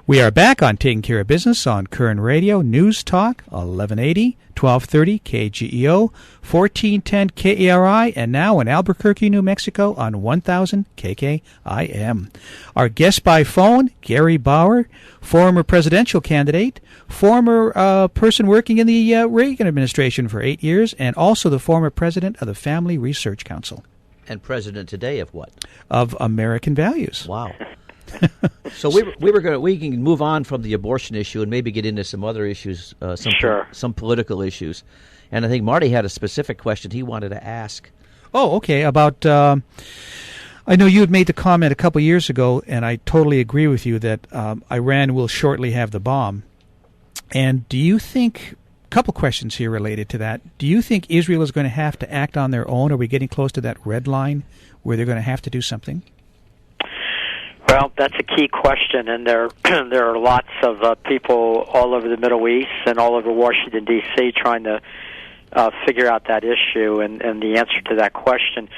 We are back on Taking Care of Business on Koerner Radio, News Talk, 1180, 1230 KGEO, 1410 KERI, and now in Albuquerque, New Mexico on 1000 KKIM. Our guest by phone, Gary Bauer, former presidential candidate, former person working in the Reagan administration for 8 years, and also the former president of the Family Research Council. And president today of what? Of American Values. Wow. So we can move on from the abortion issue and maybe get into some other issues, some political issues. And I think Marty had a specific question he wanted to ask. Oh, okay. About I know you had made the comment a couple years ago, and I totally agree with you that Iran will shortly have the bomb. And do you think, a couple questions here related to that, do you think Israel is going to have to act on their own? Are we getting close to that red line where they're going to have to do something? Well, that's a key question, and there are lots of people all over the Middle East and all over Washington, D.C. trying to figure out that issue and the answer to that question.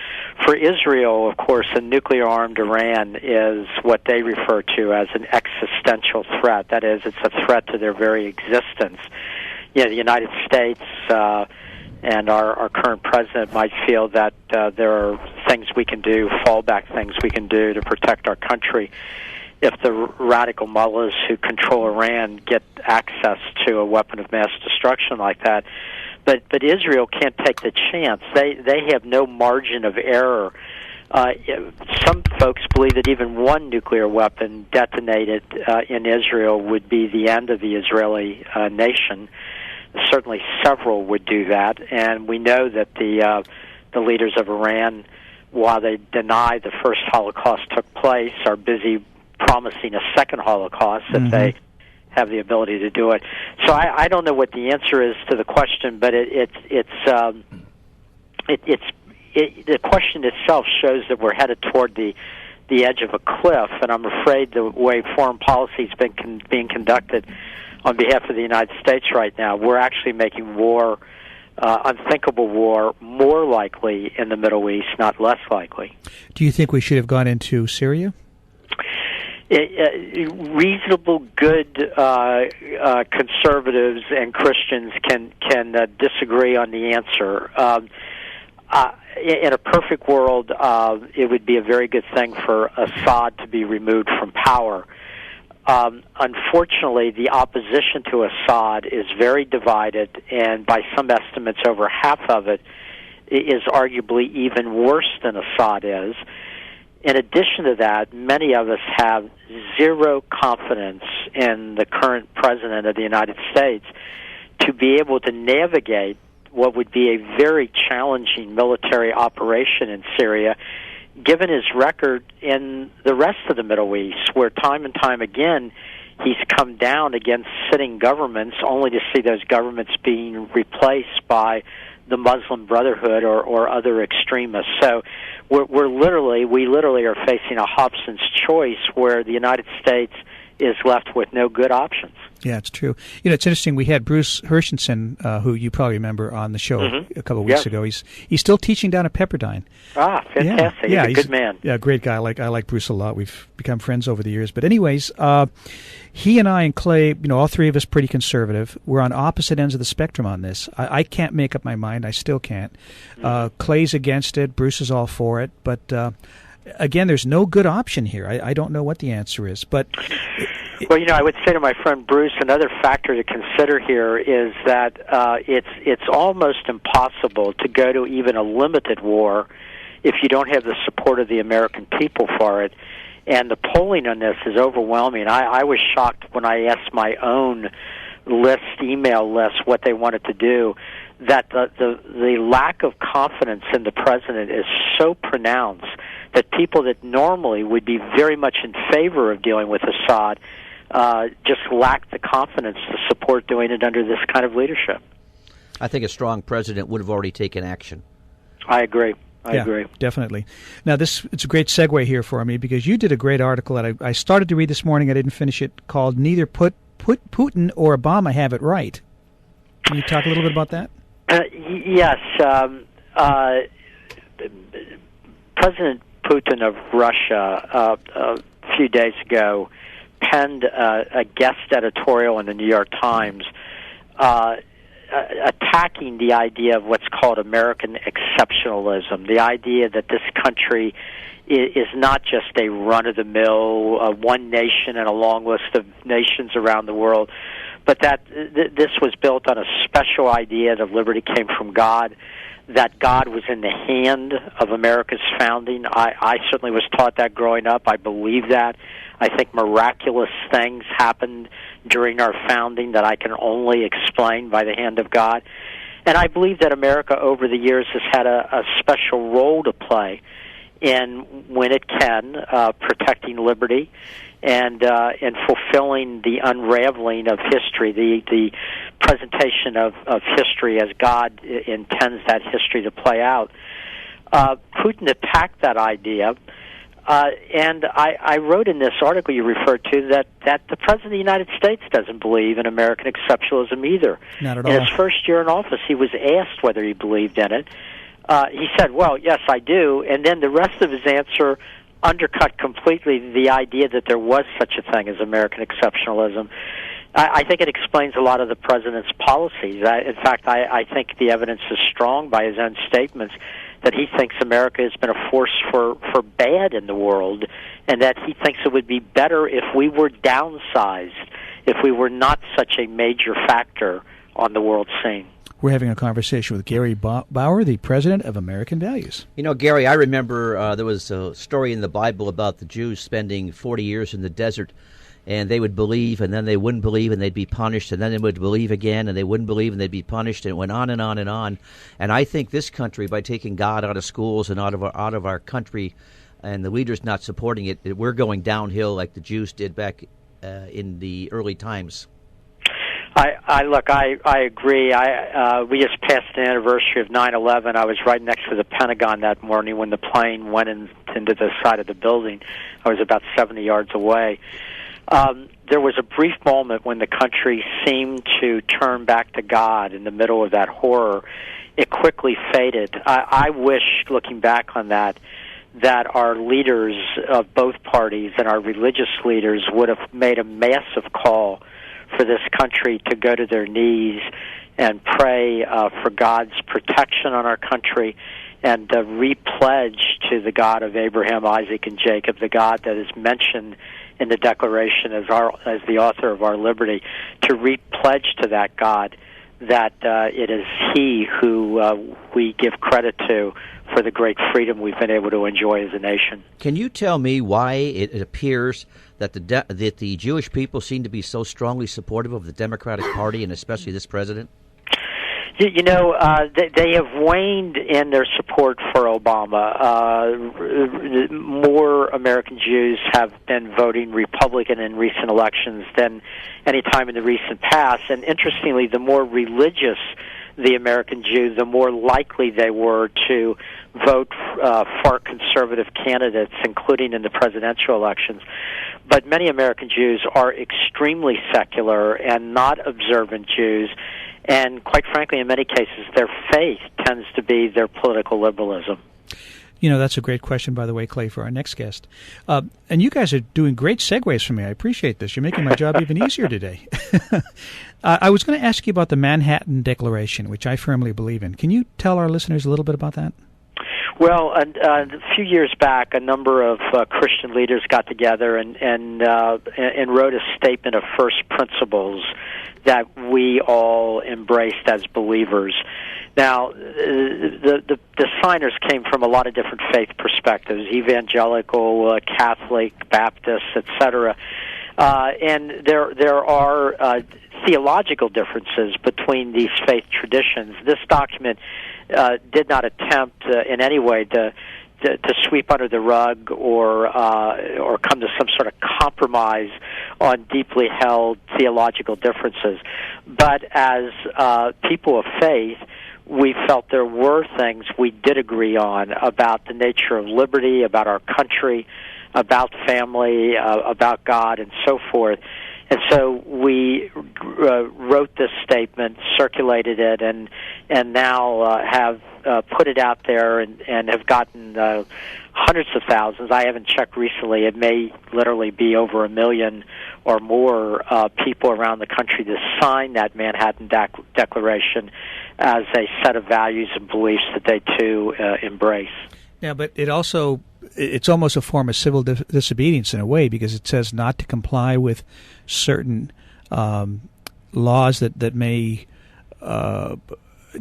For Israel, of course, a nuclear-armed Iran is what they refer to as an existential threat. That is, it's a threat to their very existence. You know, the United States and our current president might feel that there are things we can do, fallback things we can do to protect our country if the radical mullahs who control Iran get access to a weapon of mass destruction like that. But Israel can't take the chance. They have no margin of error. Some folks believe that even one nuclear weapon detonated in Israel would be the end of the Israeli nation. Certainly several would do that, and we know that the leaders of Iran, while they deny the first Holocaust took place, are busy promising a second Holocaust if they have the ability to do it. So I don't know what the answer is to the question, but the question itself shows that we're headed toward the edge of a cliff, and I'm afraid the way foreign policy has been being conducted on behalf of the United States right now, we're actually making war, unthinkable war, more likely in the Middle East, not less likely. Do you think we should have gone into Syria? Reasonable, good conservatives and Christians can disagree on the answer. In a perfect world, it would be a very good thing for Assad to be removed from power. Unfortunately, the opposition to Assad is very divided, and by some estimates, over half of it is arguably even worse than Assad is. In addition to that, many of us have zero confidence in the current president of the United States to be able to navigate what would be a very challenging military operation in Syria, given his record in the rest of the Middle East, where time and time again he's come down against sitting governments only to see those governments being replaced by the Muslim Brotherhood or other extremists. So we literally are facing a Hobson's choice where the United States is left with no good options. Yeah, it's true. You know, it's interesting. We had Bruce Hershenson, who you probably remember on the show a couple of weeks ago. He's still teaching down at Pepperdine. Ah, fantastic! Yeah, he's a good man. Yeah, great guy. I like Bruce a lot. We've become friends over the years. But anyways, he and I and Clay, all three of us pretty conservative. We're on opposite ends of the spectrum on this. I can't make up my mind. I still can't. Clay's against it. Bruce is all for it. But again, there's no good option here. I don't know what the answer is. But well, I would say to my friend Bruce, another factor to consider here is that it's almost impossible to go to even a limited war if you don't have the support of the American people for it. And the polling on this is overwhelming. I was shocked when I asked my own email list, what they wanted to do, that the lack of confidence in the president is so pronounced that people that normally would be very much in favor of dealing with Assad just lack the confidence to support doing it under this kind of leadership. I think a strong president would have already taken action. I agree. I agree. Definitely. Now, it's a great segue here for me because you did a great article that I started to read this morning. I didn't finish it, called "Neither Putin or Obama Have It Right." Can you talk a little bit about that? Yes. President Putin of Russia a few days ago penned a guest editorial in the New York Times attacking the idea of what's called American exceptionalism, the idea that this country is not just a run-of-the-mill, one nation and a long list of nations around the world, but that this was built on a special idea that liberty came from God, that God was in the hand of America's founding. I certainly was taught that growing up. I believe that. I think miraculous things happened during our founding that I can only explain by the hand of God. And I believe that America over the years has had a special role to play in, when it can, protecting liberty and in fulfilling the unraveling of history, the presentation of history as God intends that history to play out. Putin attacked that idea, and I wrote in this article you referred to that the President of the United States doesn't believe in American exceptionalism either. Not at all. In his first year in office, he was asked whether he believed in it. He said, well, yes, I do, and then the rest of his answer undercut completely the idea that there was such a thing as American exceptionalism. I think it explains a lot of the president's policies. In fact, I think the evidence is strong by his own statements that he thinks America has been a force for bad in the world, and that he thinks it would be better if we were downsized, if we were not such a major factor on the world scene. We're having a conversation with Gary Bauer, the president of American Values. You know, Gary, I remember there was a story in the Bible about the Jews spending 40 years in the desert, and they would believe, and then they wouldn't believe, and they'd be punished, and then they would believe again, and they wouldn't believe, and they'd be punished, and it went on and on and on. And I think this country, by taking God out of schools and out of our country, and the leaders not supporting it, we're going downhill like the Jews did back in the early times. I agree. We just passed the anniversary of 9/11. I was right next to the Pentagon that morning when the plane went into the side of the building. I was about 70 yards away. There was a brief moment when the country seemed to turn back to God in the middle of that horror. It quickly faded. I wish, looking back on that our leaders of both parties and our religious leaders would have made a massive call for this country to go to their knees and pray for God's protection on our country, and repledge to the God of Abraham, Isaac, and Jacob, the God that is mentioned in the Declaration as the author of our liberty, to repledge to that God that it is He who we give credit to for the great freedom we've been able to enjoy as a nation. Can you tell me why it appears that the Jewish people seem to be so strongly supportive of the Democratic Party, and especially this president? You know, they have waned in their support for Obama. More American Jews have been voting Republican in recent elections than any time in the recent past. And interestingly, the more religious the American Jew, the more likely they were to vote for conservative candidates, including in the presidential elections. But many American Jews are extremely secular and not observant Jews. And quite frankly, in many cases, their faith tends to be their political liberalism. You know, that's a great question, by the way, Clay, for our next guest. And you guys are doing great segues for me. I appreciate this. You're making my job even easier today. I was going to ask you about the Manhattan Declaration, which I firmly believe in. Can you tell our listeners a little bit about that? Well, a few years back, a number of Christian leaders got together and wrote a statement of first principles that we all embraced as believers. Now, the signers came from a lot of different faith perspectives: evangelical, Catholic, Baptist, etc. And there are theological differences between these faith traditions. This document did not attempt in any way to sweep under the rug or come to some sort of compromise on deeply held theological differences. But as people of faith, we felt there were things we did agree on about the nature of liberty, about our country, about family, about God, and so forth. And so we wrote this statement, circulated it, and now have put it out there and have gotten hundreds of thousands. I haven't checked recently. It may literally be over 1 million or more people around the country to sign that Manhattan Declaration as a set of values and beliefs that they too embrace. Yeah, but it's almost a form of civil disobedience in a way, because it says not to comply with certain laws that may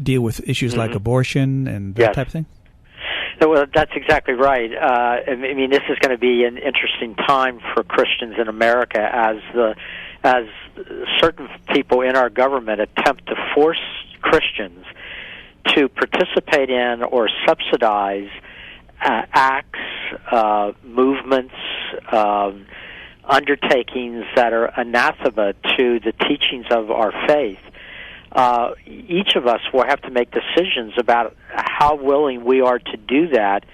deal with issues like abortion and that type of thing. Well, that's exactly right. I mean, this is going to be an interesting time for Christians in America as certain people in our government attempt to force Christians to participate in or subsidize acts, movements, undertakings that are anathema to the teachings of our faith. Each of us will have to make decisions about how willing we are to do that,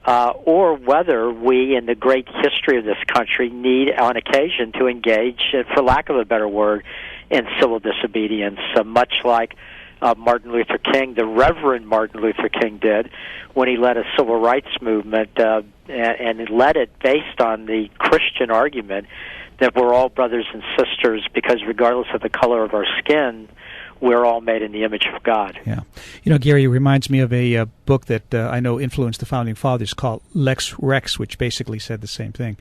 or whether we, in the great history of this country, need on occasion to engage, for lack of a better word, in civil disobedience, much like Martin Luther King, the Reverend Martin Luther King, did when he led a civil rights movement, and led it based on the Christian argument that we're all brothers and sisters, because regardless of the color of our skin, we're all made in the image of God. Yeah. You know, Gary, it reminds me of a book that I know influenced the Founding Fathers called Lex Rex, which basically said the same thing.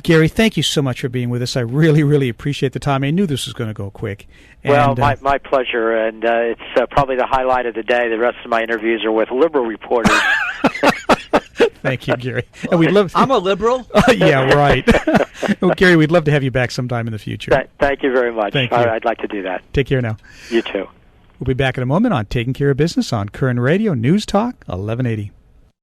Gary, thank you so much for being with us. I really, really appreciate the time. I knew this was going to go quick. And, well, my pleasure, and it's probably the highlight of the day. The rest of my interviews are with liberal reporters. Thank you, Gary. And we'd love I'm a liberal. Yeah, right. Well, Gary, we'd love to have you back sometime in the future. Thank you very much. Thank you. I'd like to do that. Take care now. You too. We'll be back in a moment on Taking Care of Business on Koerner Radio News Talk 1180.